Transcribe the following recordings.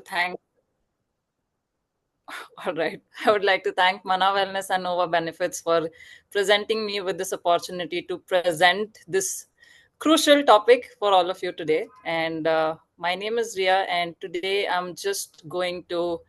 Thank All right. I would like to thank Mana Wellness and Nova Benefits for presenting me with this opportunity to present this crucial topic for all of you today. And my name is Ria, and today I'm just going to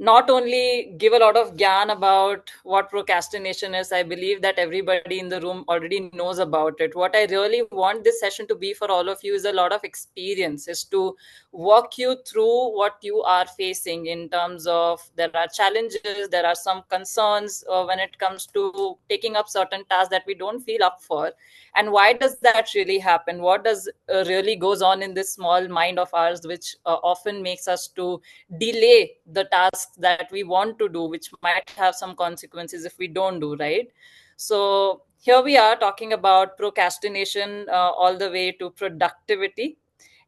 not only give a lot of gyan about what procrastination is. I believe that everybody in the room already knows about it. What I really want this session to be for all of you is a lot of experience, is to walk you through what you are facing in terms of there are challenges, there are some concerns when it comes to taking up certain tasks that we don't feel up for. And why does that really happen? What does really goes on in this small mind of ours, which often makes us to delay the tasks that we want to do, which might have some consequences if we don't do, right? So here we are talking about procrastination all the way to productivity.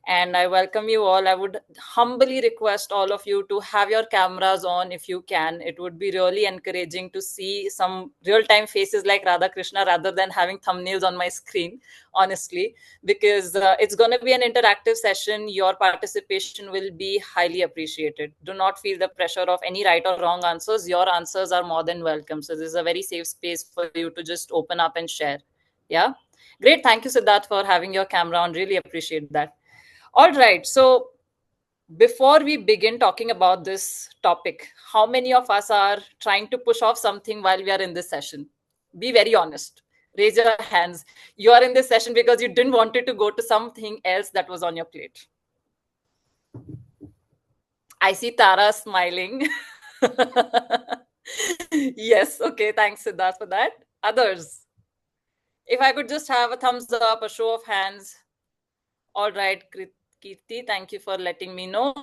And I welcome you all. I would humbly request all of you to have your cameras on if you can. It would be really encouraging to see some real time faces like Radha Krishna rather than having thumbnails on my screen, honestly, because it's going to be an interactive session. Your participation will be highly appreciated. Do not feel the pressure of any right or wrong answers. Your answers are more than welcome. So, this is a very safe space for you to just open up and share. Yeah. Great. Thank you, Siddharth, for having your camera on. Really appreciate that. All right. So before we begin talking about this topic, how many of us are trying to push off something while we are in this session? Be very honest. Raise your hands. You are in this session because you didn't want it to go to something else that was on your plate. I see Tara smiling. Yes. Okay. Thanks, Siddharth, for that. Others, if I could just have a thumbs up, a show of hands. All right, Kirti, thank you for letting me know.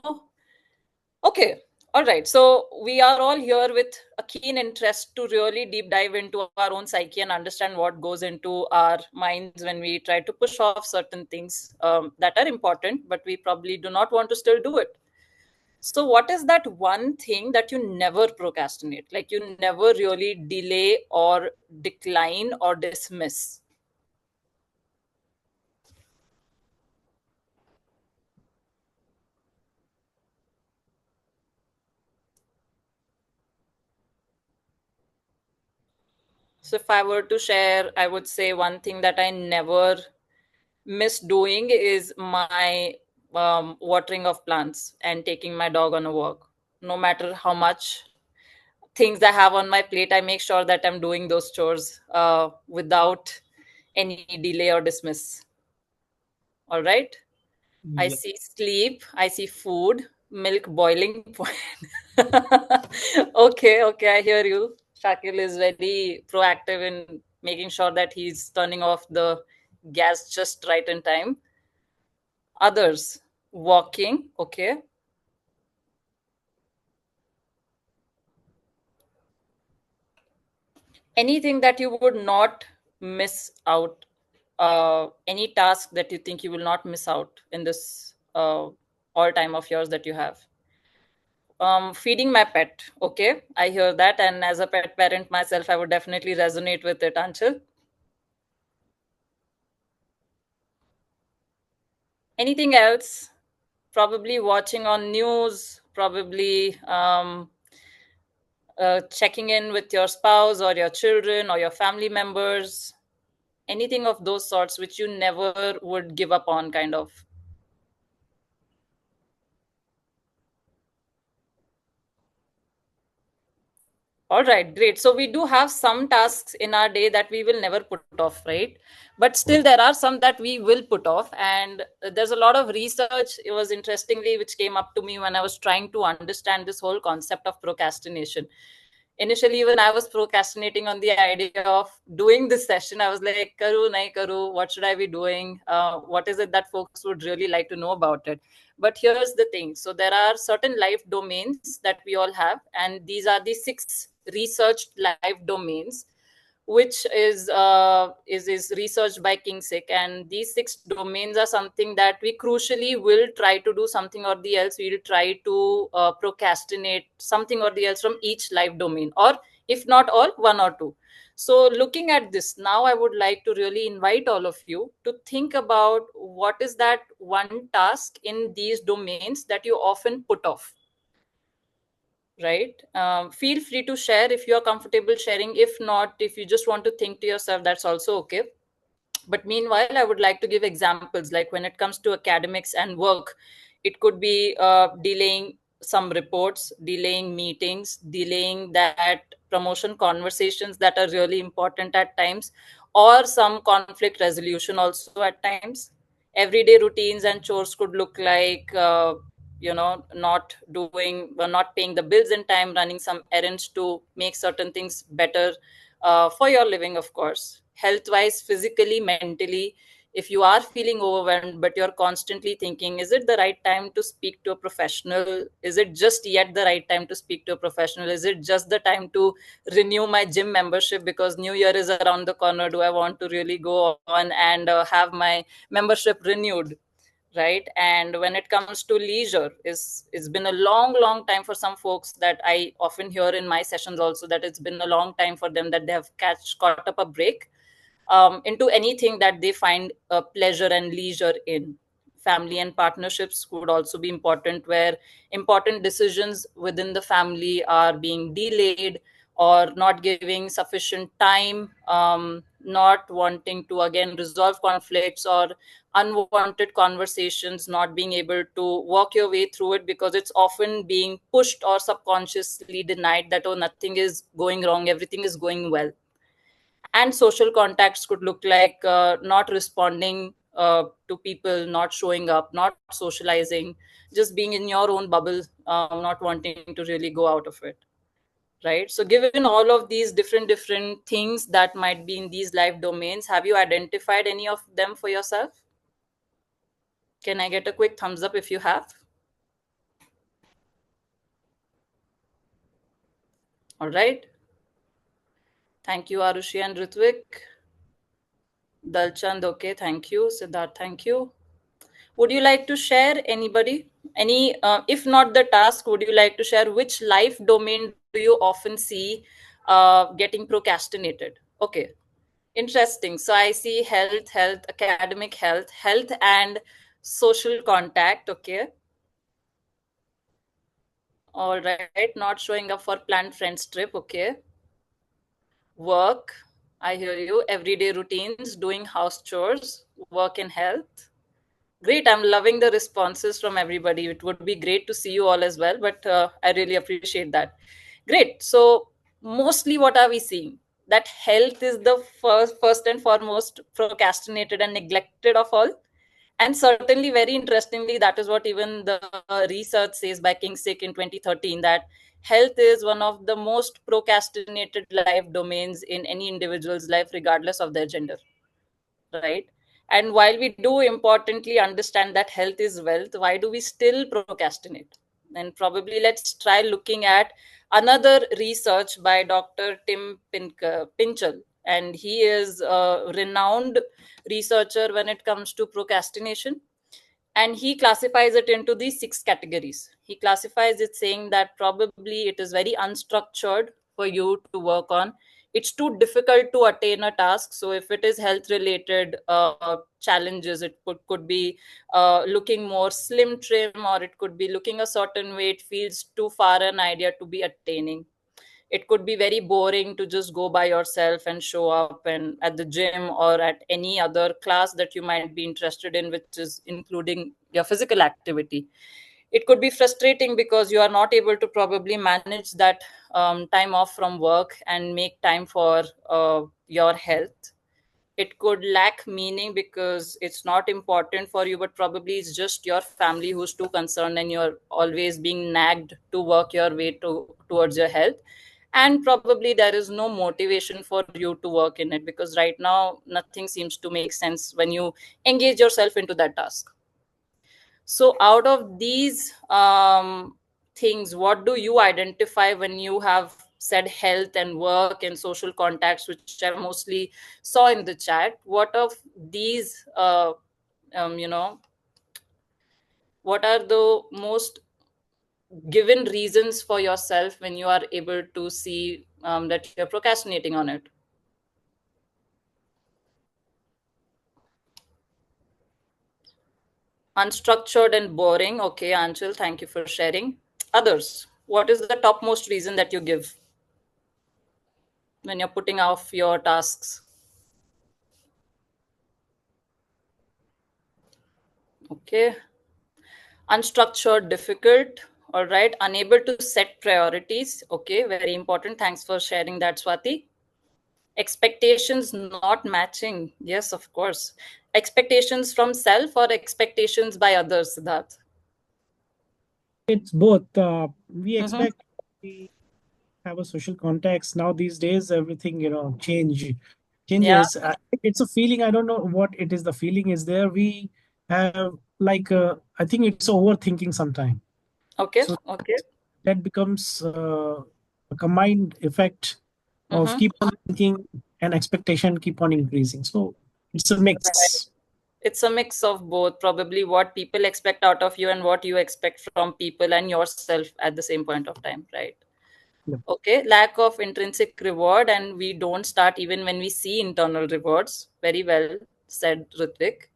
Okay. All right. So we are all here with a keen interest to really deep dive into our own psyche and understand what goes into our minds when we try to push off certain things that are important, but we probably do not want to still do it. So, what is that one thing that you never procrastinate? Like you never really delay or decline or dismiss? So, if I were to share, I would say one thing that I never miss doing is my watering of plants and taking my dog on a walk. No matter how much things I have on my plate, I make sure that I'm doing those chores without any delay or dismiss. All right. I Yeah, see sleep. I see food, milk boiling point. Okay, okay, I hear you. Shakil is very proactive in making sure that he's turning off the gas just right in time. Others, walking, okay. Anything that you would not miss out, any task that you think you will not miss out in this all time of yours that you have. Feeding my pet, okay. I hear that, and as a pet parent myself, I would definitely resonate with it, Anshul. Anything else? Probably watching on news, probably checking in with your spouse or your children or your family members, anything of those sorts which you never would give up on, kind of. All right, great. So we do have some tasks in our day that we will never put off, right? But still, there are some that we will put off. And there's a lot of research, it was interestingly, which came up to me when I was trying to understand this whole concept of procrastination. Initially, when I was procrastinating on the idea of doing this session, I was like, karu, nahi karu, what should I be doing? What is it that folks would really like to know about it? But here's the thing. So there are certain life domains that we all have, and these are the six researched life domains, which is researched by Kingsick. And these six domains are something that we crucially will try to do something or the else. We'll try to procrastinate something or the else from each life domain, or if not all, one or two. So, looking at this now, I would like to really invite all of you to think about what is that one task in these domains that you often put off, right? Feel free to share if you are comfortable sharing. If not, if you just want to think to yourself, that's also okay. But meanwhile, I would like to give examples, like when it comes to academics and work, it could be delaying some reports, delaying meetings, delaying that promotion conversations that are really important at times, or some conflict resolution also at times. Everyday routines and chores could look like not doing, not paying the bills in time, running some errands to make certain things better for your living, of course. Health wise, physically, mentally, if you are feeling overwhelmed but you're constantly thinking, is it the right time to speak to a professional? Is it just yet the right time to speak to a professional? Is it just the time to renew my gym membership because new year is around the corner? Do I want to really go on and have my membership renewed? Right. And when it comes to leisure, is it's been a long time for some folks, that I often hear in my sessions also, that it's been a long time for them that they have caught up a break into anything that they find pleasure and leisure in. Family and partnerships could also be important, where important decisions within the family are being delayed, or not giving sufficient time, not wanting to again resolve conflicts, or unwanted conversations, not being able to walk your way through it because it's often being pushed or subconsciously denied that, oh, nothing is going wrong, everything is going well. And social contacts could look like not responding to people, not showing up, not socializing, just being in your own bubble, not wanting to really go out of it. Right. So, given all of these different things that might be in these life domains, have you identified any of them for yourself? Can I get a quick thumbs up if you have? All right. Thank you, Arushi and Ritvik. Dalchand, okay. Thank you. Siddharth, thank you. Would you like to share, anybody? Any, if not the task, would you like to share which life domain do you often see getting procrastinated? Okay, interesting. So I see health, academic health, and social contact. Okay, all right. Not showing up for planned friends trip. Okay, work. I hear you. Everyday routines, doing house chores, work and health. Great. I'm loving the responses from everybody. It would be great to see you all as well, but I really appreciate that. Great. So, mostly what are we seeing? That health is the first and foremost procrastinated and neglected of all. And certainly, very interestingly, that is what even the research says by Kingsick in 2013, that health is one of the most procrastinated life domains in any individual's life, regardless of their gender, right? And while we do importantly understand that health is wealth, why do we still procrastinate? And probably let's try looking at another research by Dr. Pinchel. And he is a renowned researcher when it comes to procrastination, and he classifies it into these six categories. He classifies it saying that probably it is very unstructured for you to work on. It's too difficult to attain a task. So if it is health related challenges, it could be looking more slim trim, or it could be looking a certain way. It feels too far an idea to be attaining. It could be very boring to just go by yourself and show up and at the gym or at any other class that you might be interested in, which is including your physical activity. It could be frustrating because you are not able to probably manage that time off from work and make time for your health. It could lack meaning because it's not important for you, but probably it's just your family who's too concerned, and you're always being nagged to work your way towards your health. And probably there is no motivation for you to work in it, because right now nothing seems to make sense when you engage yourself into that task. So, out of these things, what do you identify when you have said health and work and social contacts, which I mostly saw in the chat? What of these, um, you know, what are the most given reasons for yourself when you are able to see that you're procrastinating on it? Unstructured and boring. Okay, Anshul, thank you for sharing. Others, what is the topmost reason that you give when you're putting off your tasks? Okay. Unstructured, difficult. All right. Unable to set priorities. Okay, very important. Thanks for sharing that, Swati. Expectations not matching. Yes, of course. Expectations from self or expectations by others, Siddharth? It's both. We Mm-hmm. expect we have a social context now these days. Everything Yeah. changes. It's a feeling. I don't know what it is. The feeling is there. We have like I think it's overthinking sometime. Okay. So Okay. that becomes a combined effect of Mm-hmm. keep on thinking and expectation keep on increasing. So it's a Right. mix. It's a mix of both, probably what people expect out of you and what you expect from people and yourself at the same point of time, right? Yeah. Okay, lack of intrinsic reward, and we don't start even when we see internal rewards. Very well said, Ritvik.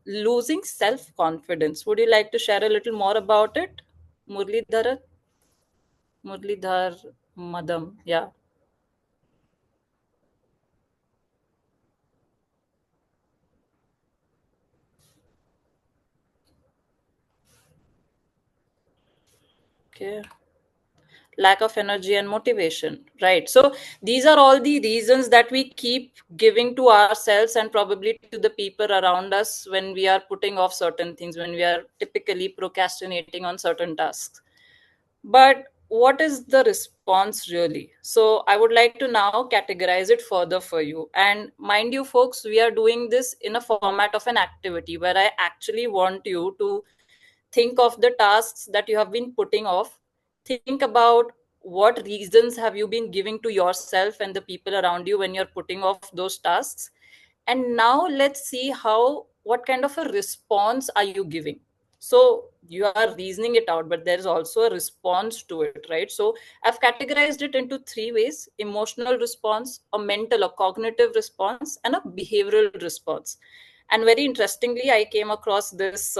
Losing self confidence. Would you like to share a little more about it? Murlidhar, Murlidhar Madam. Yeah. Okay. Lack of energy and motivation, right? So these are all the reasons that we keep giving to ourselves and probably to the people around us when we are putting off certain things, when we are typically procrastinating on certain tasks. But what is the response really? So I would like to now categorize it further for you. And mind you, folks, we are doing this in a format of an activity where I actually want you to think of the tasks that you have been putting off. Think about what reasons have you been giving to yourself and the people around you when you're putting off those tasks. And now let's see how, what kind of a response are you giving. So you are reasoning it out, but there is also a response to it, right? So I've categorized it into three ways: emotional response, a mental, a cognitive response, and a behavioral response. And very interestingly, I came across this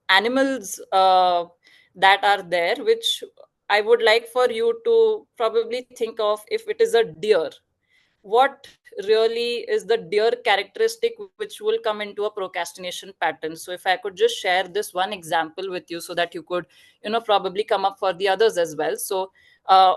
animals that are there, which I would like for you to probably think of. If it is a deer, what really is the deer characteristic which will come into a procrastination pattern? So if I could just share this one example with you so that you could, probably come up for the others as well. So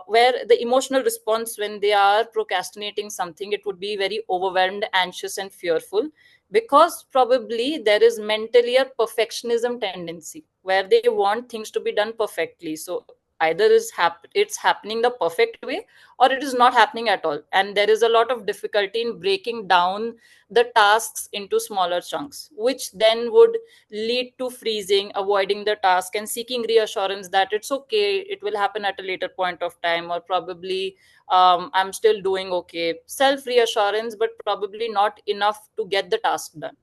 where the emotional response when they are procrastinating something, it would be very overwhelmed, anxious and fearful, because probably there is mentally a perfectionism tendency where they want things to be done perfectly. So either it's happening the perfect way, or it is not happening at all, and there is a lot of difficulty in breaking down the tasks into smaller chunks, which then would lead to freezing, avoiding the task and seeking reassurance that it's okay, it will happen at a later point of time, or probably I'm still doing okay. Self reassurance, but probably not enough to get the task done.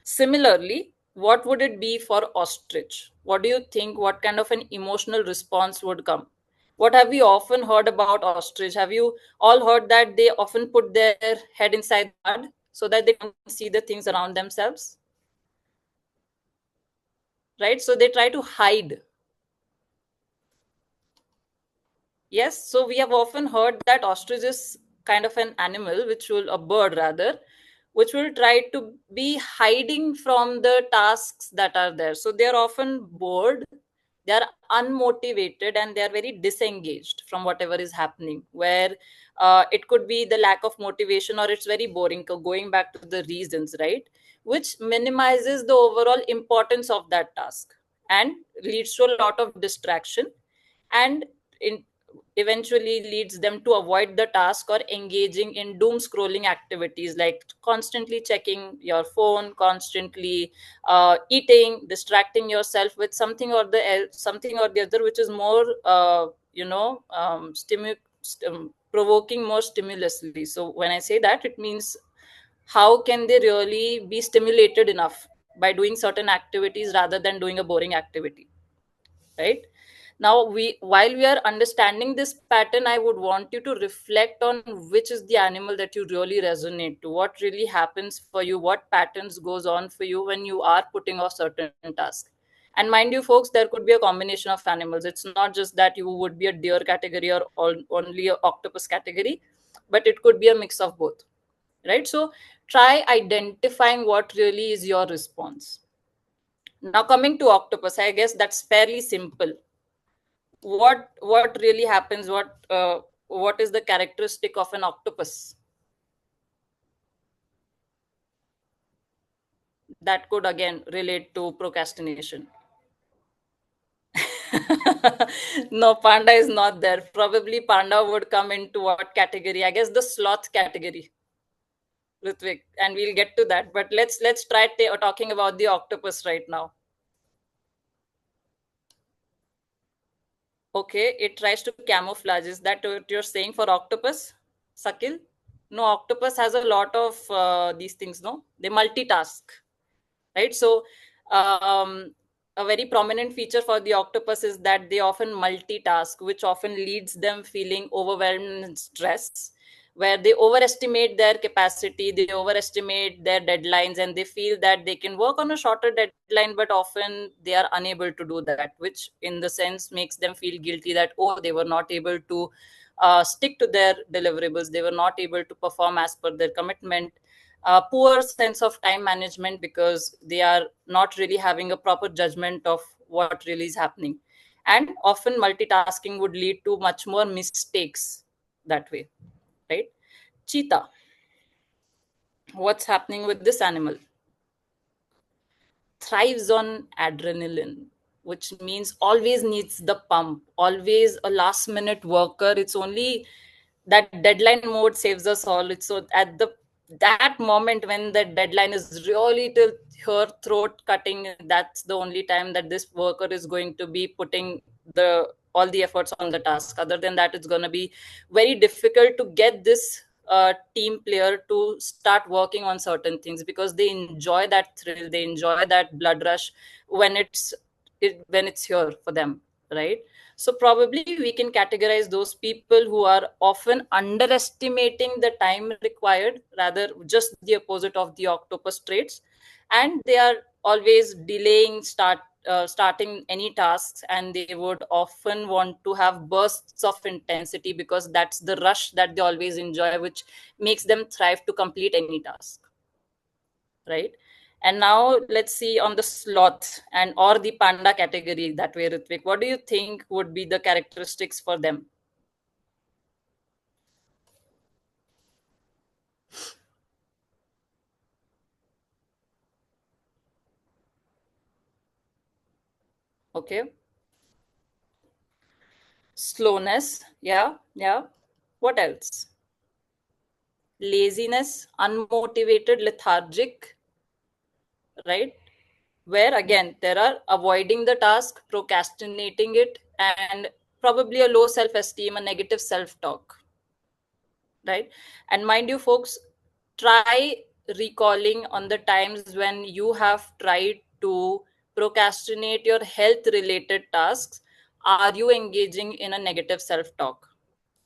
Similarly, what would it be for ostrich? What do you think? What kind of an emotional response would come? What have we often heard about ostrich? Have you all heard that they often put their head inside the mud so that they can't see the things around themselves? Right? So they try to hide. Yes, so we have often heard that ostrich is kind of an animal, which will, a bird rather, which will try to be hiding from the tasks that are there. So they are often bored, they are unmotivated, and they are very disengaged from whatever is happening. Where it could be the lack of motivation, or it's very boring. Going back to the reasons, right? Which minimizes the overall importance of that task and leads to a lot of distraction, and in, eventually leads them to avoid the task or engaging in doom scrolling activities like constantly checking your phone, constantly eating, distracting yourself with something or the other, which is more provoking more stimulously. So when I say that, it means how can they really be stimulated enough by doing certain activities rather than doing a boring activity, right? Now, while we are understanding this pattern, I would want you to reflect on which is the animal that you really resonate to, what really happens for you, what patterns goes on for you when you are putting off certain tasks. And mind you, folks, there could be a combination of animals. It's not just that you would be a deer category or only a octopus category, but it could be a mix of both, right? So try identifying what really is your response. Now, coming to octopus, I guess that's fairly simple. What really happens? What is the characteristic of an octopus that could again relate to procrastination? No, panda is not there. Probably panda would come into what category? I guess the sloth category, Ritvik, and we'll get to that. But let's try talking about the octopus right now. Okay, it tries to camouflage. Is that what you're saying for octopus, Sakil? No, octopus has a lot of these things. No, they multitask, right? So, um, a very prominent feature for the octopus is that they often multitask, which often leads them feeling overwhelmed and stressed, where they overestimate their capacity, they overestimate their deadlines, and they feel that they can work on a shorter deadline, but often they are unable to do that, which in the sense makes them feel guilty that, oh, they were not able to stick to their deliverables, they were not able to perform as per their commitment. Poor sense of time management because they are not really having a proper judgment of what really is happening. And often multitasking would lead to much more mistakes that way, right? Cheetah, what's happening with this animal? Thrives on adrenaline, which means always needs the pump, always a last minute worker. It's only that deadline mode saves us all. It's so at the that moment when the deadline is really till her throat cutting, that's the only time that this worker is going to be putting the all the efforts on the task. Other than that, it's going to be very difficult to get this team player to start working on certain things because they enjoy that thrill, they enjoy that blood rush when when it's here for them, right? So probably we can categorize those people who are often underestimating the time required, rather just the opposite of the octopus traits, and they are always delaying starting any tasks, and they would often want to have bursts of intensity because that's the rush that they always enjoy, which makes them thrive to complete any task, right? And now let's see on the sloth and or the panda category that way, Ritvik. What do you think would be the characteristics for them? Okay. Slowness. Yeah. Yeah. What else? Laziness, unmotivated, lethargic, right? Where again, there are avoiding the task, procrastinating it, and probably a low self esteem, a negative self talk, right? And mind you, folks, try recalling on the times when you have tried to procrastinate your health related tasks. Are you engaging in a negative self talk?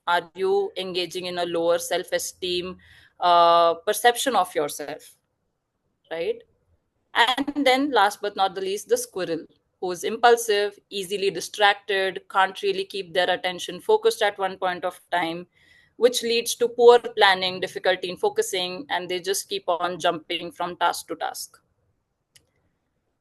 Are you engaging in a lower self esteem perception of yourself, right? And then, last but not the least, the squirrel, who is impulsive, easily distracted, can't really keep their attention focused at one point of time, which leads to poor planning, difficulty in focusing, and they just keep on jumping from task to task.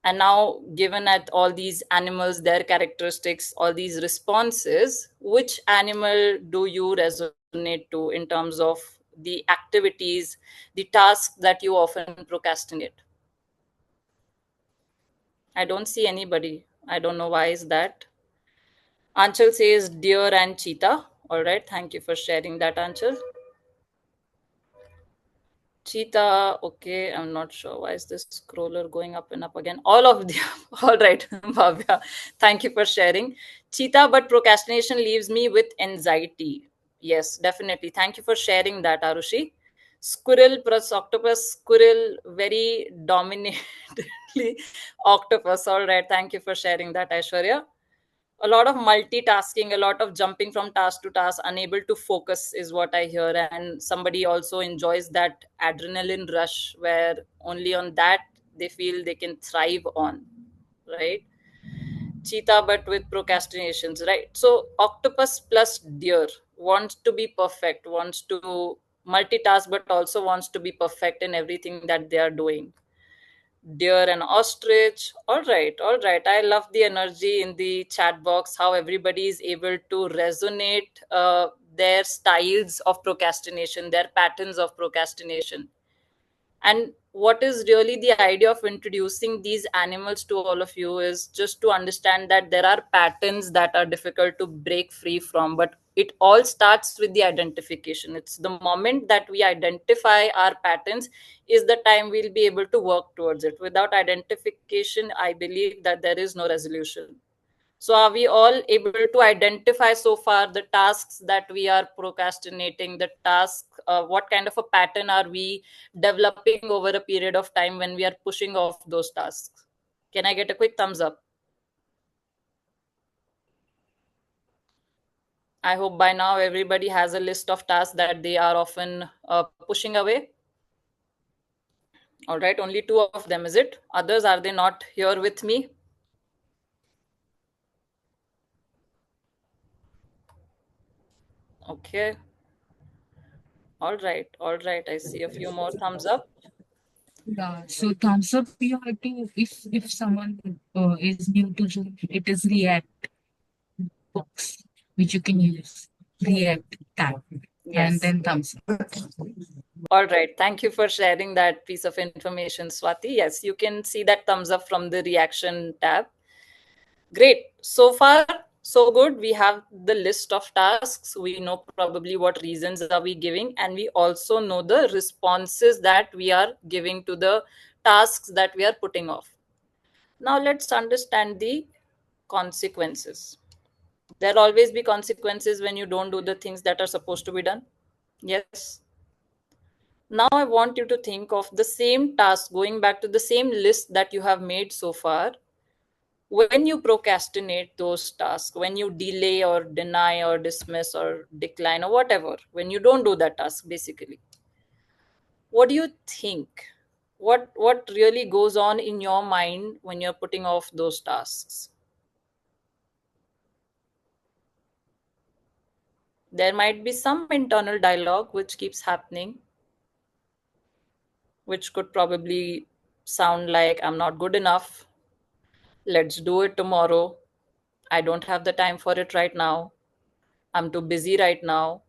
And now, given at all these animals, their characteristics, all these responses, which animal do you resonate to in terms of the activities, the tasks that you often procrastinate? I don't see anybody. I don't know why is that. Anchal says deer and cheetah. All right. Thank you for sharing that, Anchal. Cheetah. Okay. I'm not sure. Why is this scroller going up and up again? All of the. All right. Bhavya. Thank you for sharing. Cheetah, but procrastination leaves me with anxiety. Yes, definitely. Thank you for sharing that, Arushi. Squirrel plus octopus, squirrel very dominantly octopus. All right. Thank you for sharing that, Aishwarya. A lot of multitasking, a lot of jumping from task to task, unable to focus is what I hear. And somebody also enjoys that adrenaline rush where only on that they feel they can thrive on, right? Cheetah, but with procrastinations, right? So octopus plus deer wants to be perfect, wants to multitask, but also wants to be perfect in everything that they are doing. Deer and ostrich. All right, all right. I love the energy in the chat box, how everybody is able to resonate their styles of procrastination, their patterns of procrastination. And what is really the idea of introducing these animals to all of you is just to understand that there are patterns that are difficult to break free from, but it all starts with the identification. It's the moment that we identify our patterns is the time we'll be able to work towards it. Without identification, I believe that there is no resolution. So, are we all able to identify so far the tasks that we are procrastinating, the task, what kind of a pattern are we developing over a period of time when we are pushing off those tasks? Can I get a quick thumbs up? I hope by now everybody has a list of tasks that they are often pushing away. All right, only two of them, is it? Others, are they not here with me? Okay. All right. All right. I see a few more thumbs up. Yeah, so thumbs up you have to if someone is new to Zoom, it is React box which you can use. React tab and Yes. then thumbs up. All right. Thank you for sharing that piece of information, Swati. Yes, you can see that thumbs up from the reaction tab. Great. So far, so good. We have the list of tasks. We know probably what reasons are we giving, and we also know the responses that we are giving to the tasks that we are putting off. Now let's understand the consequences. There'll always be consequences when you don't do the things that are supposed to be done. Yes. Now I want you to think of the same task, going back to the same list that you have made so far. When you procrastinate those tasks, when you delay or deny or dismiss or decline or whatever, when you don't do that task, basically, what do you think? What really goes on in your mind when you're putting off those tasks? There might be some internal dialogue which keeps happening, which could probably sound like, I'm not good enough. Let's do it tomorrow. I don't have the time for it right now. I'm too busy right now.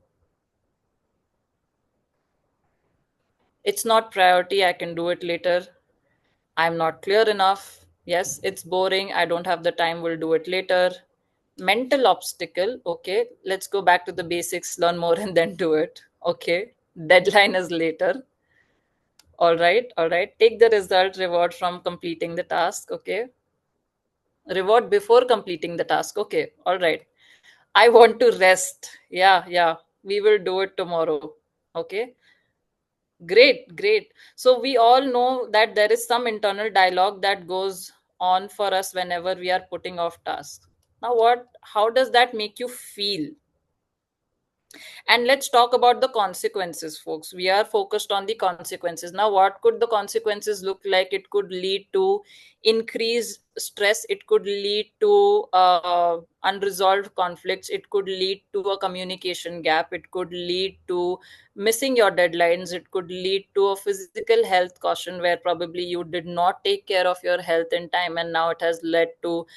It's not priority. I can do it later. I'm not clear enough. Yes, it's boring. I don't have the time. We'll do it later. Mental obstacle. Okay, let's go back to the basics, learn more, and then do it. Okay, deadline is later. All right, all right. Take the result, reward from completing the task. Okay, reward before completing the task. Okay, all right. I want to rest. Yeah, yeah. We will do it tomorrow. Okay. Great, great. So we all know that there is some internal dialogue that goes on for us whenever we are putting off tasks. Now, how does that make you feel? And let's talk about the consequences, folks. We are focused on the consequences. Now, what could the consequences look like? It could lead to increased stress. It could lead to unresolved conflicts. It could lead to a communication gap. It could lead to missing your deadlines. It could lead to a physical health caution where probably you did not take care of your health in time, and now it has led to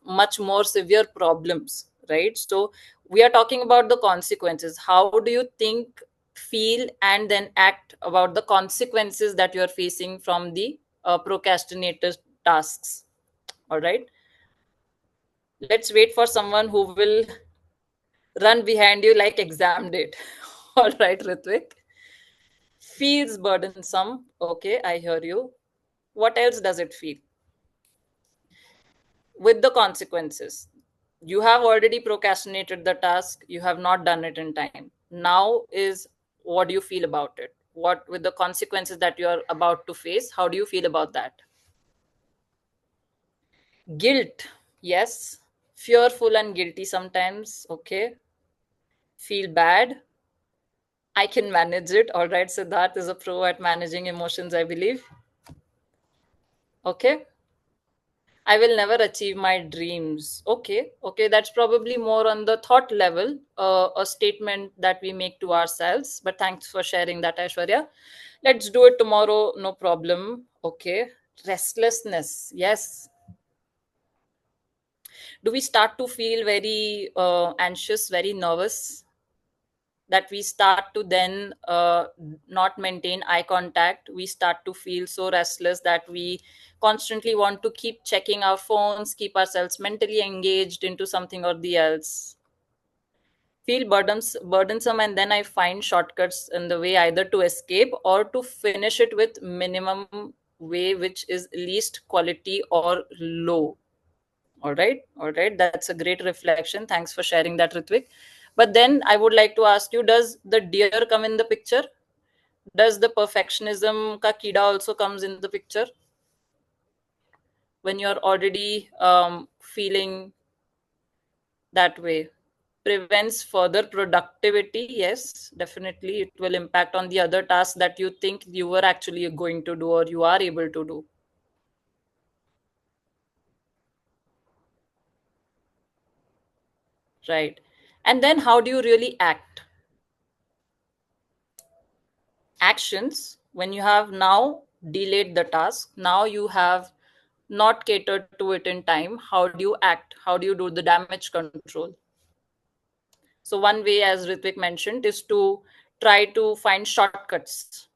much more severe problems, right? So we are talking about the consequences. How do you think, feel, and then act about the consequences that you are facing from the procrastinator tasks? All right, let's wait for someone who will run behind you like exam date. All right, Ritvik. Feels burdensome. Okay, I hear you. What else does it feel? With the consequences, you have already procrastinated the task, you have not done it in time. Now is, what do you feel about it? What, with the consequences that you are about to face, how do you feel about that? Guilt. Yes, fearful and guilty sometimes. Okay. Feel bad. I can manage it. All right. Siddharth is a pro at managing emotions, I believe. Okay. I will never achieve my dreams. Okay. Okay. That's probably more on the thought level, a statement that we make to ourselves. But thanks for sharing that, Aishwarya. Let's do it tomorrow. No problem. Okay. Restlessness. Yes. Do we start to feel very anxious, very nervous, that we start to then not maintain eye contact? We start to feel so restless that we constantly want to keep checking our phones, keep ourselves mentally engaged into something or the else. Feel burdensome, and then I find shortcuts in the way, either to escape or to finish it with minimum way, which is least quality or low. All right. That's a great reflection. Thanks for sharing that, Ritvik. But then I would like to ask you, does the deer come in the picture? Does the perfectionism ka kida also comes in the picture when you're already feeling that way? Prevents further productivity. Yes, definitely. It will impact on the other tasks that you think you were actually going to do or you are able to do. Right. And then how do you really act? Actions, when you have now delayed the task, now you have not catered to it in time, how do you act? How do you do the damage control? So one way, as Ritvik mentioned, is to try to find shortcuts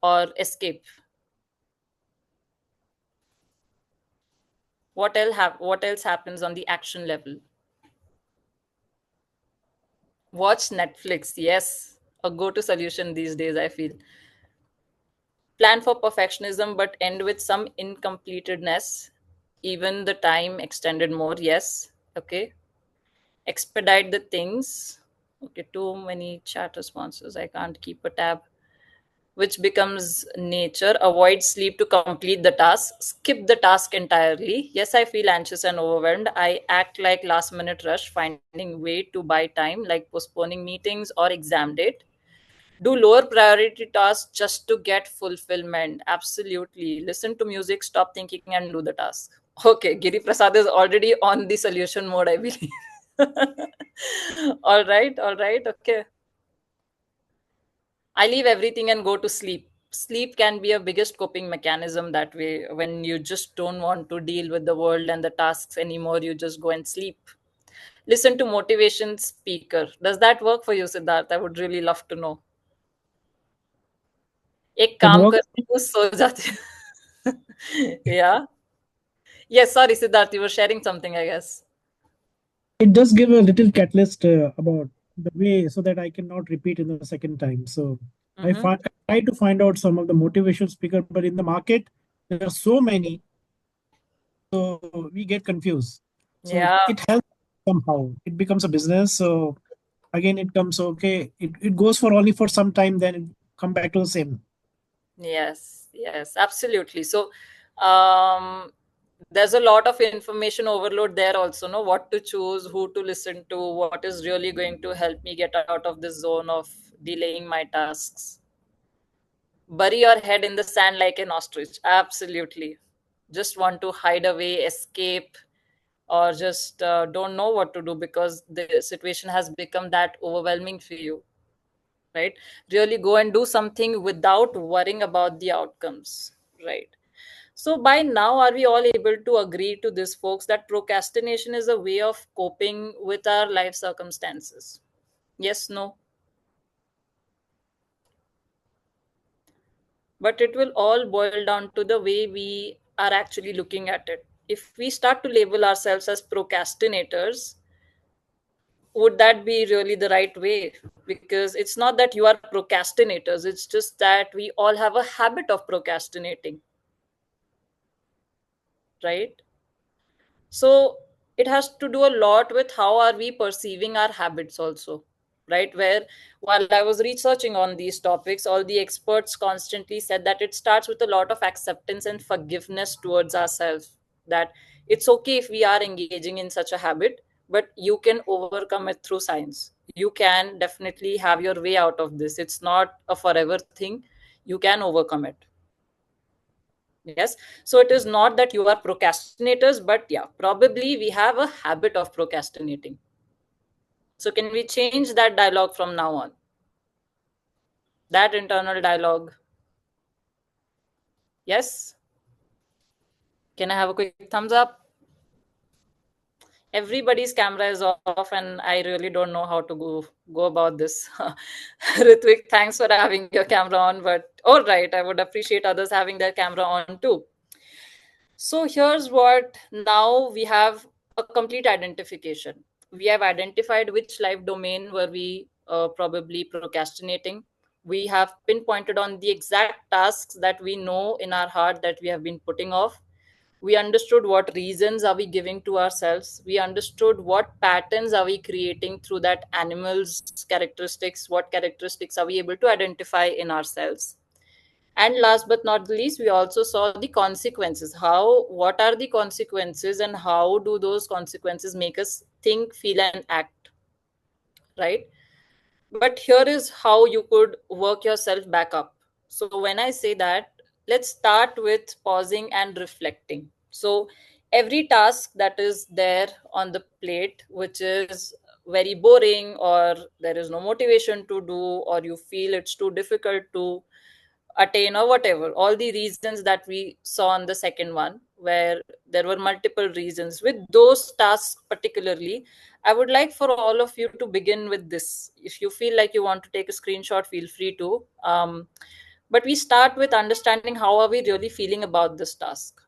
or escape. What else happens on the action level? Watch Netflix. Yes, a go-to solution these days, I feel. Plan for perfectionism but end with some incompletedness, even the time extended more. Yes. Okay. Expedite the things. Okay, too many chat responses, I can't keep a tab. Which becomes nature. Avoid sleep to complete the task. Skip the task entirely. Yes, I feel anxious and overwhelmed. I act like last minute rush, finding way to buy time, like postponing meetings or exam date. Do lower priority tasks just to get fulfillment. Absolutely. Listen to music, stop thinking, and do the task. Okay, Giri Prasad is already on the solution mode, I believe. All right, all right, okay. I leave everything and go to sleep. Sleep can be a biggest coping mechanism that way. When you just don't want to deal with the world and the tasks anymore, you just go and sleep. Listen to motivation speaker. Does that work for you, Siddharth? I would really love to know. एक It काम works. करती हूँ सो जाती हूँ. Yeah. Yes, sorry, Siddharth, you were sharing something, I guess. It does give a little catalyst about the way so that I cannot repeat in the second time. So Mm-hmm. I try to find out some of the motivational speaker, but in the market there are so many, so we get confused. So Yeah. it helps somehow. It becomes a business. So again, it comes okay. It goes for only for some time, then it come back to the same. Yes, yes, absolutely. So, um, there's a lot of information overload there also, no? What to choose, who to listen to, what is really going to help me get out of this zone of delaying my tasks. Bury your head in the sand like an ostrich. Absolutely. Just want to hide away, escape, or just don't know what to do because the situation has become that overwhelming for you, right? Really go and do something without worrying about the outcomes, right? So by now, are we all able to agree to this, folks, that procrastination is a way of coping with our life circumstances? Yes, no? But it will all boil down to the way we are actually looking at it. If we start to label ourselves as procrastinators, would that be really the right way? Because it's not that you are procrastinators, it's just that we all have a habit of procrastinating, right? So it has to do a lot with how are we perceiving our habits also, right? Where while I was researching on these topics, all the experts constantly said that it starts with a lot of acceptance and forgiveness towards ourselves, that it's okay if we are engaging in such a habit, but you can overcome it through science. You can definitely have your way out of this. It's not a forever thing. You can overcome it. Yes. So it is not that you are procrastinators, but yeah, probably we have a habit of procrastinating. So can we change that dialogue from now on? That internal dialogue. Yes. Can I have a quick thumbs up? Everybody's camera is off, and I really don't know how to go about this. Ritvik, thanks for having your camera on, but all right, I would appreciate others having their camera on too. So here's what, now we have a complete identification. We have identified which life domain were we probably procrastinating. We have pinpointed on the exact tasks that we know in our heart that we have been putting off. We understood what reasons are we giving to ourselves. We understood what patterns are we creating through that animal's characteristics. What characteristics are we able to identify in ourselves? And last but not the least, we also saw the consequences. What are the consequences, and how do those consequences make us think, feel, and act, right? But here is how you could work yourself back up. So when I say that, let's start with pausing and reflecting. So every task that is there on the plate, which is very boring, or there is no motivation to do, or you feel it's too difficult to attain, or whatever, all the reasons that we saw on the second one, where there were multiple reasons with those tasks particularly, I would like for all of you to begin with this. If you feel like you want to take a screenshot, feel free to. But we start with understanding how are we really feeling about this task.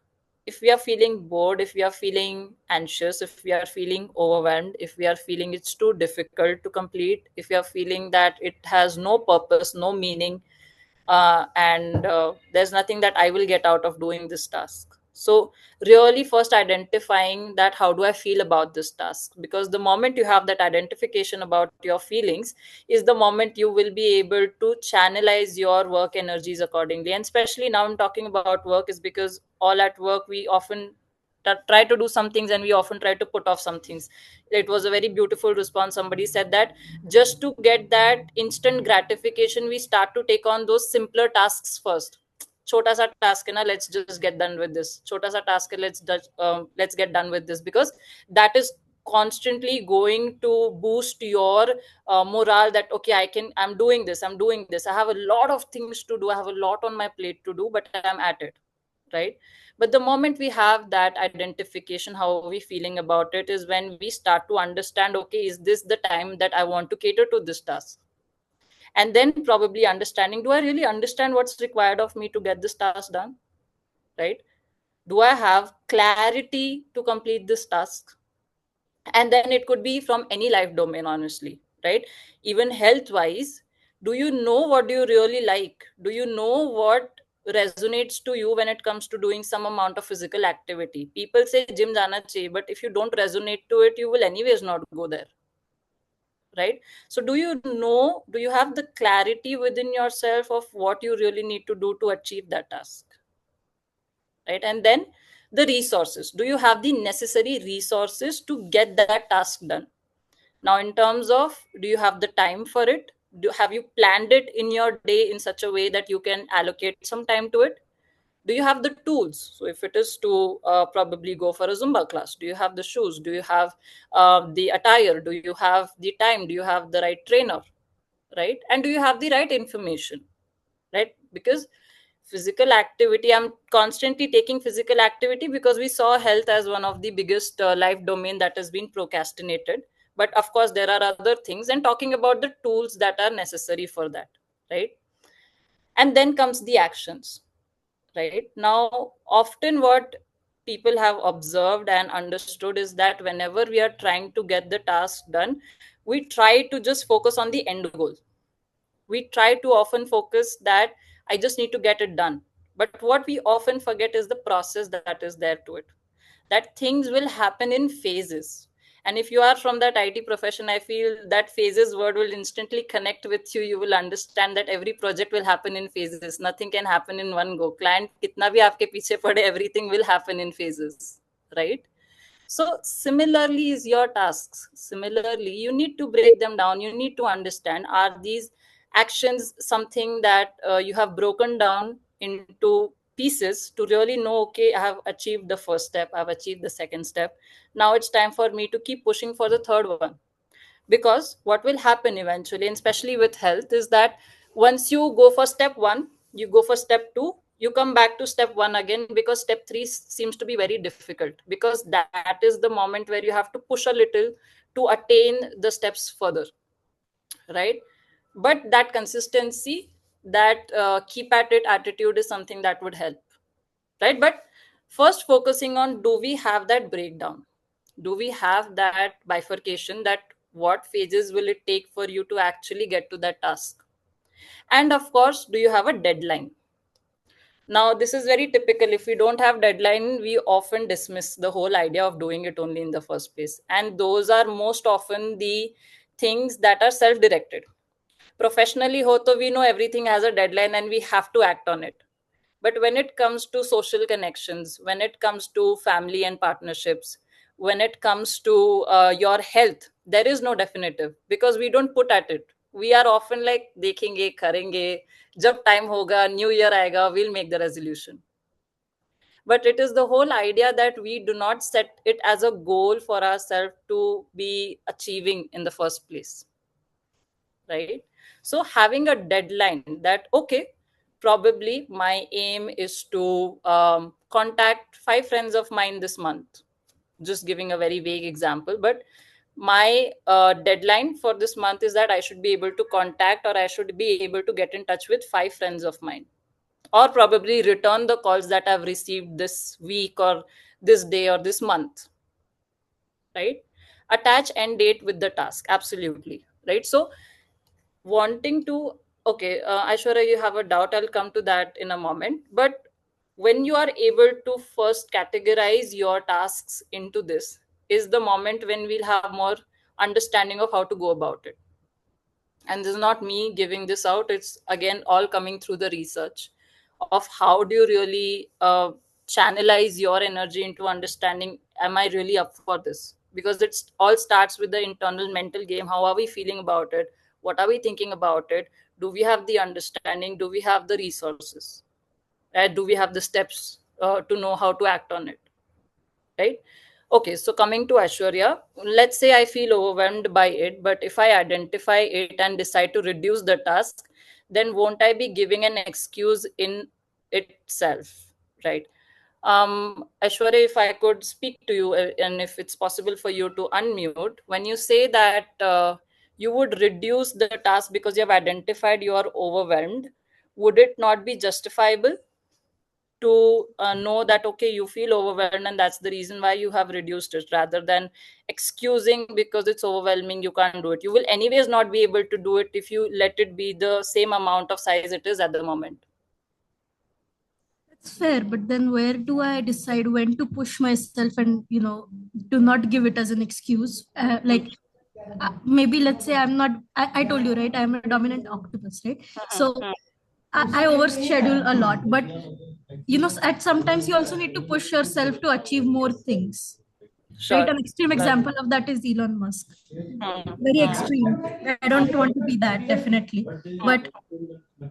If we are feeling bored, if we are feeling anxious, if we are feeling overwhelmed, if we are feeling it's too difficult to complete, if we are feeling that it has no purpose, no meaning, and there's nothing that I will get out of doing this task. So, really, first identifying that how do I feel about this task? Because the moment you have that identification about your feelings, is the moment you will be able to channelize your work energies accordingly. And especially now, I'm talking about work, is because all at work we often try to do some things, and we often try to put off some things. It was a very beautiful response. Somebody said that just to get that instant gratification, we start to take on those simpler tasks first. Chota sa task hai na, let's just get done with this. Chota sa task hai, let's get done with this, because that is constantly going to boost your morale, that okay, I'm doing this, I have a lot of things to do, I have a lot on my plate to do, but I'm at it, right? But the moment we have that identification, how are we feeling about it, is when we start to understand, okay, is this the time that I want to cater to this task? And then probably understanding, do I really understand what's required of me to get this task done, right? Do I have clarity to complete this task? And then it could be from any life domain, honestly, right? Even health wise, do you know what do you really like? Do you know what resonates to you when it comes to doing some amount of physical activity? People say gym jana chahiye, but if you don't resonate to it, you will anyways not go there, right? So do you have the clarity within yourself of what you really need to do to achieve that task, right? And then the resources, do you have the necessary resources to get that task done? Now, in terms of, do you have the time for it? Have you planned it in your day in such a way that you can allocate some time to it? Do you have the tools? So if it is to probably go for a Zumba class, do you have the shoes? Do you have the attire? Do you have the time? Do you have the right trainer, right? And do you have the right information, right? Because physical activity, I'm constantly taking physical activity because we saw health as one of the biggest life domain that has been procrastinated. But of course there are other things, and talking about the tools that are necessary for that, right? And then comes the actions, right? Now often what people have observed and understood is that whenever we are trying to get the task done, we try to just focus on the end goal. We try to often focus that I just need to get it done. But what we often forget is the process that is there to it, that things will happen in phases. And if you are from that IT profession, I feel that phases word will instantly connect with you. You will understand that every project will happen in phases. Nothing can happen in one go. Client kitna bhi aapke piche pade, everything will happen in phases, right? So similarly is your tasks. Similarly, you need to break them down. You need to understand, are these actions something that you have broken down into pieces to really know, okay, I have achieved the first step, I've achieved the second step. Now it's time for me to keep pushing for the third one. Because what will happen eventually, and especially with health, is that once you go for step one, you go for step two, you come back to step one again, because step three seems to be very difficult, because that is the moment where you have to push a little to attain the steps further, right? But that consistency, that keep at it attitude is something that would help, right? But first focusing on, do we have that breakdown? Do we have that bifurcation, that what phases will it take for you to actually get to that task? And of course, do you have a deadline? Now this is very typical. If we don't have deadline, we often dismiss the whole idea of doing it only in the first place, and those are most often the things that are self directed. Professionally ho to we know everything has a deadline and we have to act on it. But when it comes to social connections, when it comes to family and partnerships, when it comes to your health, there is no definitive, because we don't put at it. We are often like dekhenge karenge, jab time hoga, new year aega, we'll make the resolution. But it is the whole idea that we do not set it as a goal for ourselves to be achieving in the first place, right? So having a deadline, that okay, probably my aim is to contact 5 friends of mine this month, just giving a very vague example, but my deadline for this month is that I should be able to contact, or I should be able to get in touch with 5 friends of mine, or probably return the calls that I've received this week or this day or this month, right? Attach end date with the task, absolutely, right? So wanting to, okay, Aishwarya, you have a doubt, I'll come to that in a moment. But when you are able to first categorize your tasks into this, is the moment when we'll have more understanding of how to go about it. And this is not me giving this out, it's again all coming through the research of how do you really channelize your energy into understanding, am I really up for this? Because it's all starts with the internal mental game. How are we feeling about it? What are we thinking about it? Do we have the understanding? Do we have the resources? Do we have the steps to know how to act on it, right? Okay, so coming to Aishwarya, let's say I feel overwhelmed by it, but if I identify it and decide to reduce the task, then won't I be giving an excuse in itself, right? Aishwarya, if I could speak to you, and if it's possible for you to unmute, when you say that you would reduce the task because you have identified you are overwhelmed, would it not be justifiable to know that okay, you feel overwhelmed and that's the reason why you have reduced it, rather than excusing because it's overwhelming, you can't do it? You will anyways not be able to do it if you let it be the same amount of size it is at the moment. It's fair, but then where do I decide when to push myself and, do not give it as an excuse? Maybe let's say I told you, right? I'm a dominant octopus, right? So I overschedule a lot, but, at sometimes you also need to push yourself to achieve more things, right? Sure. An extreme Right. example of that is Elon Musk. Very Hmm. extreme. I don't want to be that, definitely. But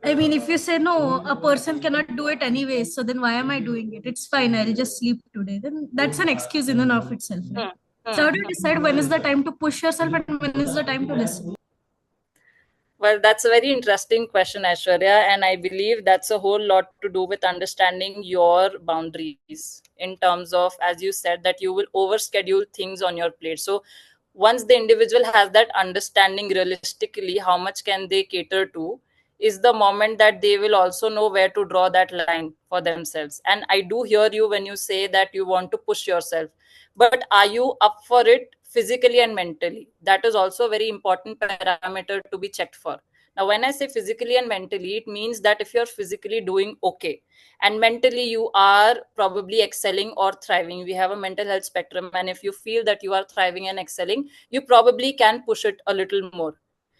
I mean, if you say no, a person cannot do it anyway, so then why am I doing it? It's fine, I'll just sleep today. Then that's an excuse in and of itself, right? Hmm. So how Hmm. do you decide when is the time to push yourself and when is the time to listen? Well, that's a very interesting question, Aishwarya, and I believe that's a whole lot to do with understanding your boundaries in terms of, as you said, that you will overschedule things on your plate. So, once the individual has that understanding realistically, how much can they cater to, is the moment that they will also know where to draw that line for themselves. And I do hear you when you say that you want to push yourself, but are you up for it physically and mentally? That is also a very important parameter to be checked for. Now when I say physically and mentally, it means that if you're physically doing okay and mentally you are probably excelling or thriving, we have a mental health spectrum, and if you feel that you are thriving and excelling, you probably can push it a little more.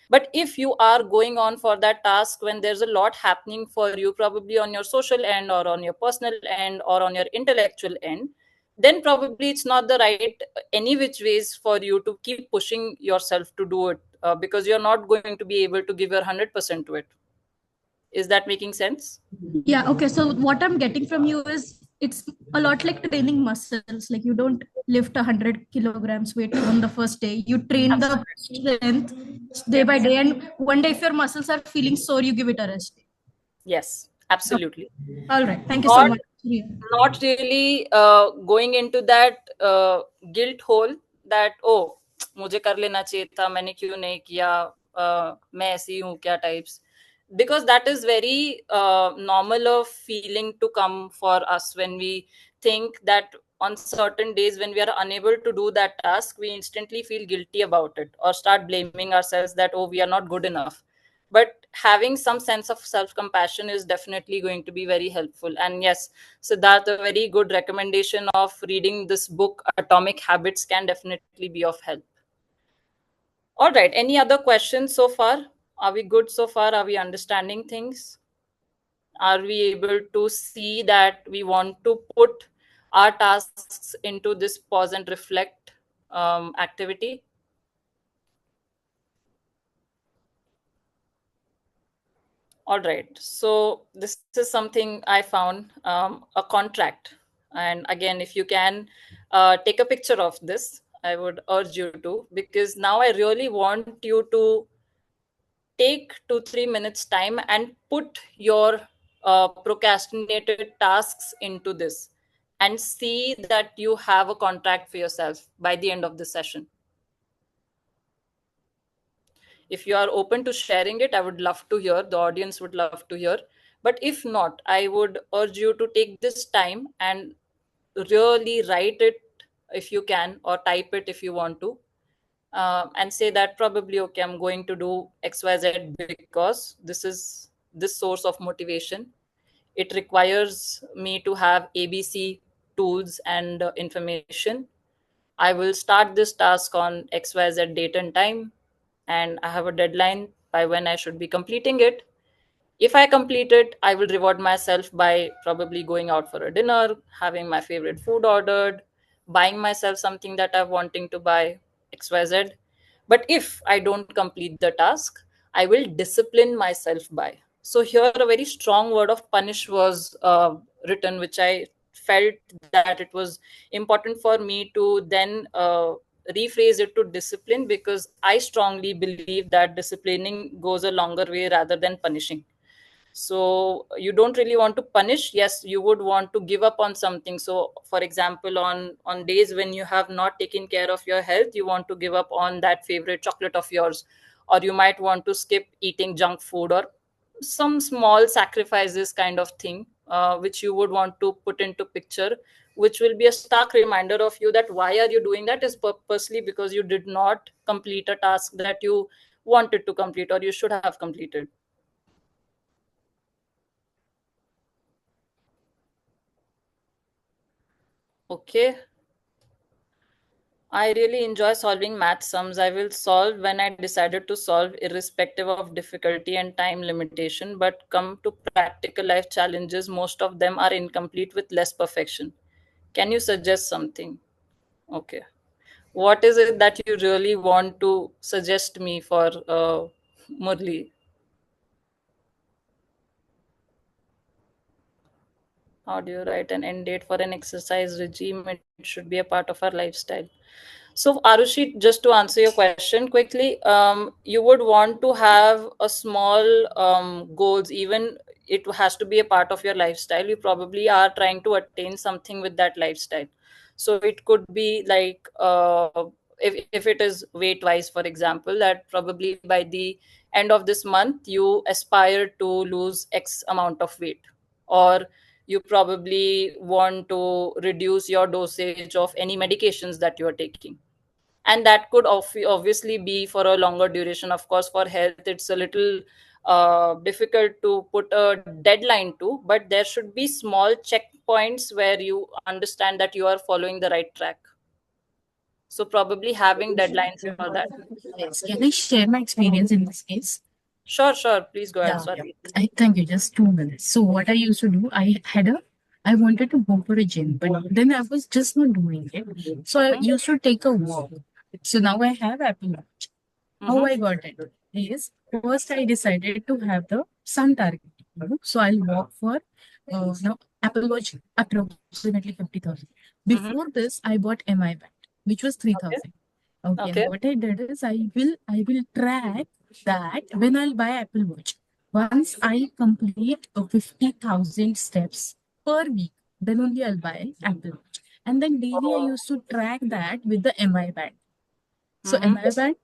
But if you are going on for that task when there's a lot happening for you, probably on your social end or on your personal end or on your intellectual end, then probably it's not the right any which ways for you to keep pushing yourself to do it, because you're not going to be able to give your 100% to it. Is that making sense? Yeah, okay. So what I'm getting from you is it's a lot like training muscles. Like you don't lift 100 kilograms weight on the first day. You train the strength day by day, and one day if your muscles are feeling sore, you give it a rest. Yes, absolutely. All right. Thank you so Not much. not really going into that guilt hole that oh मुझे कर लेना चाहिए था, मैंने क्यों नहीं किया, मैं ऐसी हूँ क्या types, because that is very normal of feeling to come for us when we think that on certain days when we are unable to do that task, we instantly feel guilty about it or start blaming ourselves that oh we are not good enough. But having some sense of self compassion is definitely going to be very helpful. And yes, Siddharth, a very good recommendation of reading this book Atomic Habits can definitely be of help. All right, any other questions so far? Are we good so far? Are we understanding things? Are we able to see that we want to put our tasks into this pause and reflect activity? All right. So this is something I found, a contract. And again, if you can take a picture of this, I would urge you to, because now I really want you to take 2-3 minutes time and put your procrastinated tasks into this and see that you have a contract for yourself by the end of the session. If you are open to sharing it, I would love to hear, the audience would love to hear. But if not, I would urge you to take this time and really write it if you can, or type it if you want to, and say that probably okay, I'm going to do XYZ because this is this source of motivation. It requires me to have ABC tools and information. I will start this task on XYZ date and time, and I have a deadline by when I should be completing it. If I complete it, I will reward myself by probably going out for a dinner, having my favorite food ordered, buying myself something that I'm wanting to buy, XYZ. But if I don't complete the task, I will discipline myself by. So here, a very strong word of punish was written, which I felt that it was important for me to then rephrase it to discipline, because I strongly believe that disciplining goes a longer way rather than punishing. So you don't really want to punish. Yes, you would want to give up on something. So for example, on days when you have not taken care of your health, you want to give up on that favorite chocolate of yours, or you might want to skip eating junk food, or some small sacrifices kind of thing, which you would want to put into picture, which will be a stark reminder of you that why are you doing that is purposely because you did not complete a task that you wanted to complete or you should have completed. Okay. I really enjoy solving math sums. I will solve when I decided to solve, irrespective of difficulty and time limitation. But come to practical life challenges, most of them are incomplete with less perfection. Can you suggest something? Okay. What is it that you really want to suggest me for, Murli? How do you write an end date for an exercise regime? It should be a part of our lifestyle. So, Arushi, just to answer your question quickly, you would want to have a small goals, even it has to be a part of your lifestyle. You probably are trying to attain something with that lifestyle. So it could be like, if it is weight wise, for example, that probably by the end of this month, you aspire to lose X amount of weight, or you probably want to reduce your dosage of any medications that you are taking. And that could obviously be for a longer duration. Of course, for health it's a little difficult to put a deadline to, but there should be small checkpoints where you understand that you are following the right track. So probably having deadlines for that. Yes. Can I share my experience in this case? Sure, please go ahead. Yeah. Sorry. Thank you. Just 2 minutes. So what I used to do, I had a I wanted to go for a gym, but then I was just not doing it. So I used to take a walk. So now I have Apple Watch. How I got it is first I decided to have the sun target. So I'll walk for now Apple Watch approximately 50,000. Before this, I bought MI band, which was Okay. 3,000. Okay, and Okay. what I did is I will track that when I'll buy Apple Watch. Once I complete 50,000 steps per week, then only I'll buy Apple Watch. And then daily I Oh. used to track that with the MI band. So Mm-hmm. MI band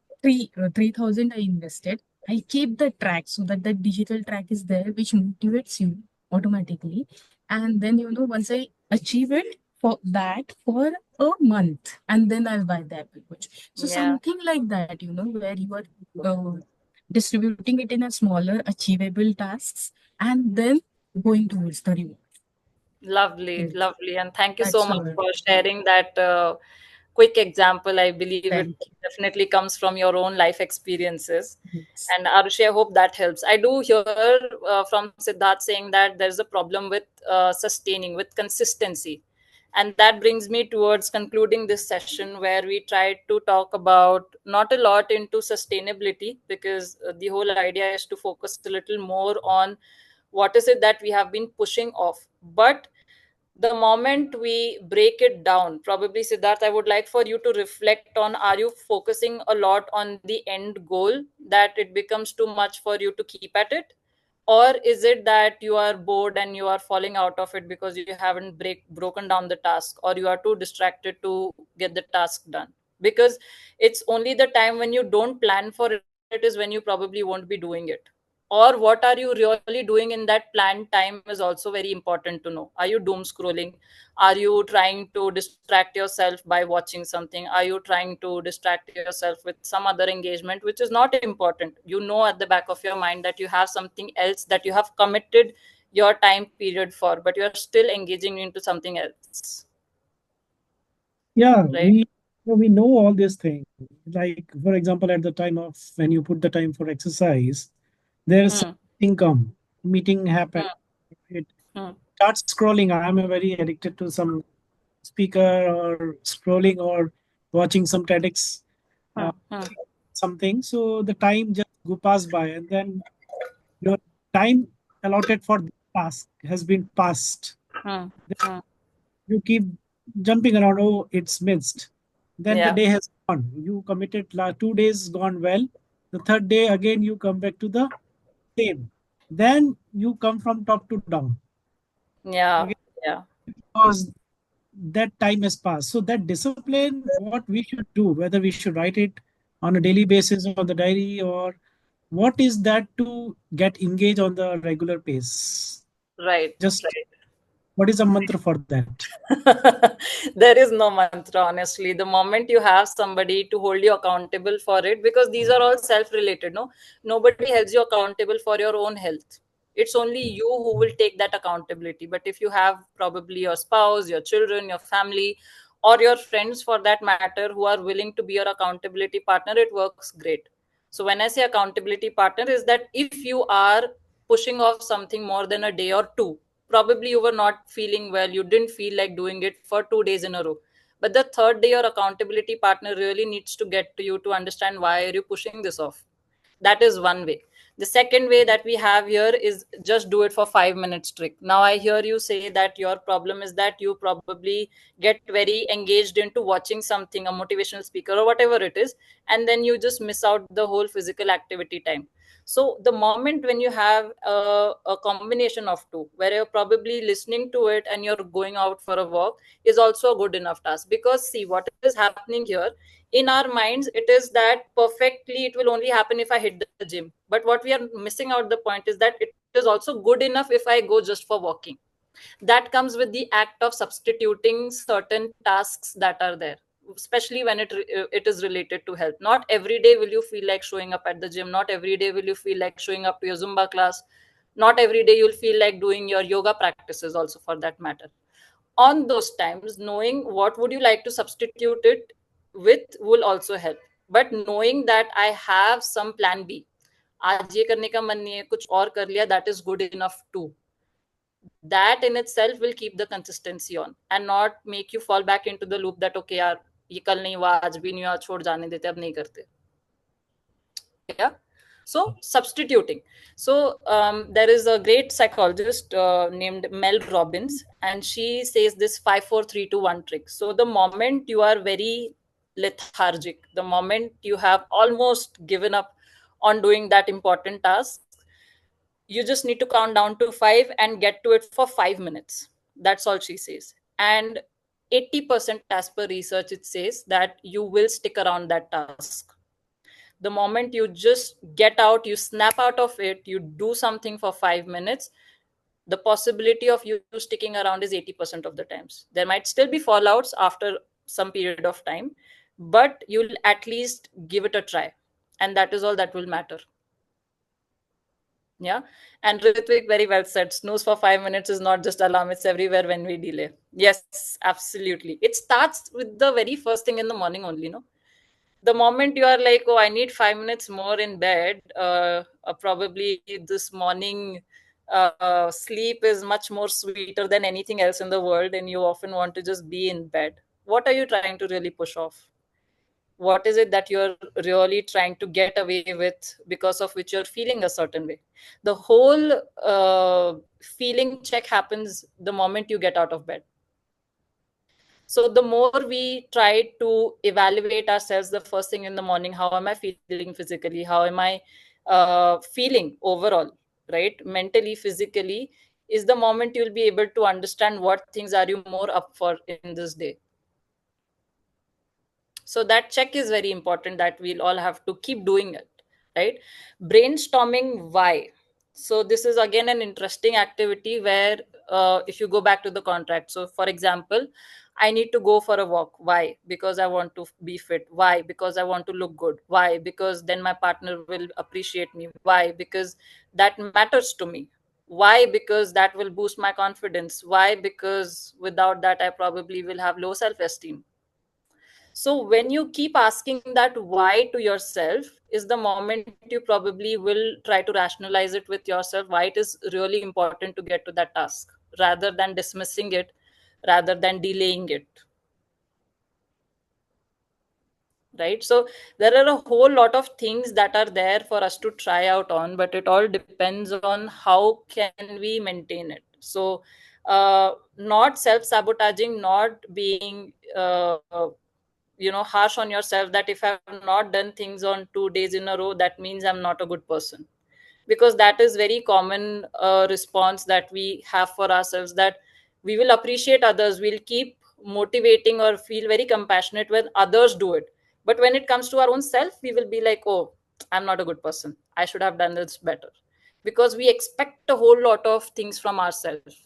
3,000 I invested. I keep the track so that the digital track is there, which motivates you automatically. And then once I achieve it for that for a month, and then I'll buy the Apple Watch. So Yeah. something like that, where you are distributing it in a smaller, achievable tasks, and then going towards the reward. Lovely, Yes, lovely. And thank you so that's much how. for sharing that quick example. I believe it Thank you. definitely comes from your own life experiences. Yes. And Arushi, I hope that helps. I do hear from Siddharth saying that there's a problem with sustaining, with consistency. And that brings me towards concluding this session where we tried to talk about not a lot into sustainability because the whole idea is to focus a little more on what is it that we have been pushing off. But the moment we break it down, probably Siddharth, I would like for you to reflect on, are you focusing a lot on the end goal that it becomes too much for you to keep at it, or is it that you are bored and you are falling out of it because you haven't broken down the task, or you are too distracted to get the task done? Because it's only the time when you don't plan for it is when you probably won't be doing it. Or what are you really doing in that planned time is also very important to know. Are you doom scrolling? Are you trying to distract yourself by watching something? Are you trying to distract yourself with some other engagement which is not important? You know at the back of your mind that you have something else that you have committed your time period for, but you are still engaging into something else, Yeah, right? we know all these things. Like for example, at the time of when you put the time for exercise, there's Hmm. income meeting happen. Hmm. It Hmm. starts scrolling. I am a very addicted to some speaker or scrolling or watching some TEDx Hmm. uh, Hmm. something. So the time just go pass by, and then your time allotted for the task has been passed. Hmm. Hmm. You keep jumping around. Oh, it's missed. Then the Yeah. day has gone. You committed 2 days gone well. The third day again you come back to the same. Then you come from top to down. Yeah. Okay, Yeah. because that time has passed. So that discipline, what we should do, whether we should write it on a daily basis on the diary, or what is that to get engaged on the regular pace? Right. Just Right. what is a mantra for that? There is no mantra, honestly. The moment you have somebody to hold you accountable for it, because these are all self related, no? Nobody holds you accountable for your own health. It's only you who will take that accountability. But if you have probably your spouse, your children, your family, or your friends for that matter, who are willing to be your accountability partner, it works great. So when I say accountability partner, is that if you are pushing off something more than a day or two, probably you were not feeling well, you didn't feel like doing it for 2 days in a row, but the third day your accountability partner really needs to get to you to understand why are you pushing this off. That is one way. The second way that we have here is just do it for 5 minutes trick. Now I hear you say that your problem is that you probably get very engaged into watching something, a motivational speaker or whatever it is, and then you just miss out the whole physical activity time. So the moment when you have a combination of two, where you're probably listening to it and you're going out for a walk, is also a good enough task. Because see, what is happening here in our minds, it is that perfectly it will only happen if I hit the gym. But what we are missing out the point is that it is also good enough if I go just for walking. That comes with the act of substituting certain tasks that are there, especially when it is related to health. Not every day will you feel like showing up at the gym, not every day will you feel like showing up to your Zumba class, not every day you'll feel like doing your yoga practices also, for that matter. On those times, knowing what would you like to substitute it with will also help. But knowing that I have some plan B, आज ये करने का मन नहीं है, कुछ और कर लिया, that is good enough too. that in itself will keep the consistency on and not make you fall back into the loop that okay yaar ये कल नहीं हुआ आज भी नहीं हुआ छोड़ जाने देते अब नहीं करते. Yeah. So substituting. So there is a great psychologist named Mel Robbins, and she says this 5 4 3 2 1 trick. So the moment you are very lethargic, the moment you have almost given up on doing that important task, you just need to count down to 5 and get to it for 5 minutes. That's all she says. And 80% as per research, it says that you will stick around that task. The moment you just get out, you snap out of it, you do something for 5 minutes, the possibility of you sticking around is 80% of the times. There might still be fallouts after some period of time, but you'll at least give it a try. And that is all that will matter. Yeah. And Ritvik very well said, snooze for 5 minutes is not just alarm, it's everywhere when we delay. Yes, absolutely. It starts with the very first thing in the morning only, no? The moment you are like, oh, I need 5 minutes more in bed, probably this morning sleep is much more sweeter than anything else in the world, and you often want to just be in bed. What are you trying to really push off? What is it that you're really trying to get away with, because of which you're feeling a certain way? The whole feeling check happens the moment you get out of bed. So the more we try to evaluate ourselves the first thing in the morning, how am I feeling physically? How am I feeling overall, right? Mentally, physically, is the moment you'll be able to understand what things are you more up for in this day. So that check is very important, that we'll all have to keep doing it, right? Brainstorming why. So this is again an interesting activity where if you go back to the contract, so for example, I need to go for a walk. Why? Because I want to be fit. Why? Because I want to look good. Why? Because then my partner will appreciate me. Why? Because that matters to me. Why? Because that will boost my confidence. Why? Because without that I probably will have low self esteem. So when you keep asking that why to yourself, is the moment you probably will try to rationalize it with yourself, why it is really important to get to that task, rather than dismissing it, rather than delaying it. Right? So there are a whole lot of things that are there for us to try out on, but it all depends on how can we maintain it. So not self-sabotaging, not being harsh on yourself, that if I've not done things on 2 days in a row, that means I'm not a good person. Because that is very common response that we have for ourselves, that we will appreciate others, we'll keep motivating or feel very compassionate when others do it, but when it comes to our own self, we will be like, oh, I'm not a good person, I should have done this better. Because we expect a whole lot of things from ourselves.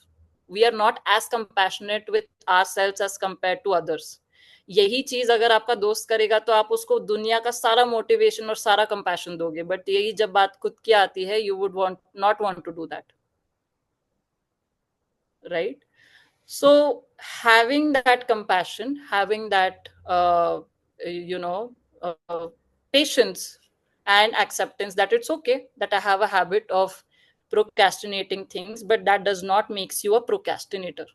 We are not as compassionate with ourselves as compared to others. यही चीज अगर आपका दोस्त करेगा तो आप उसको दुनिया का सारा मोटिवेशन और सारा कंपैशन दोगे, बट यही जब बात खुद की आती है, you would want not want to do that, right? So having that compassion, having that you know patience and acceptance that it's okay that I have a habit of procrastinating things, but that does not makes you a procrastinator.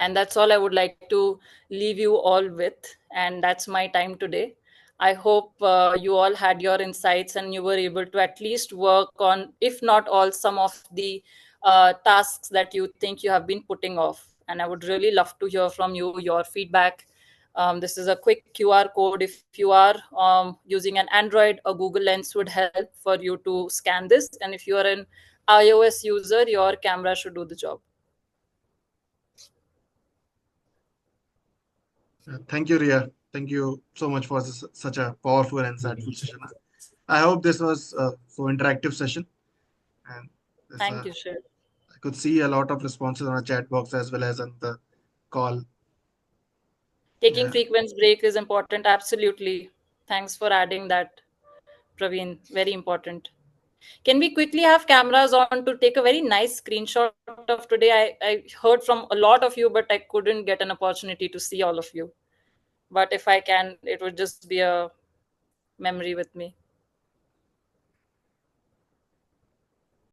And that's all I would like to leave you all with. And that's my time today. I hope you all had your insights and you were able to at least work on, if not all, some of the tasks that you think you have been putting off. And I would really love to hear from you, your feedback. This is a quick QR code. If you are using an Android, a Google Lens would help for you to scan this. And if you are an iOS user, your camera should do the job. Thank you, Ria. Thank you so much for such a powerful and insightful session. I hope this was a so interactive session. And this, Thank you, Shiv. I could see a lot of responses on our chat box as well as on the call. Taking Yeah. frequent break is important. Absolutely. Thanks for adding that, Praveen. Very important. Can we quickly have cameras on to take a very nice screenshot of today? I heard from a lot of you, but I couldn't get an opportunity to see all of you. But if I can, it would just be a memory with me.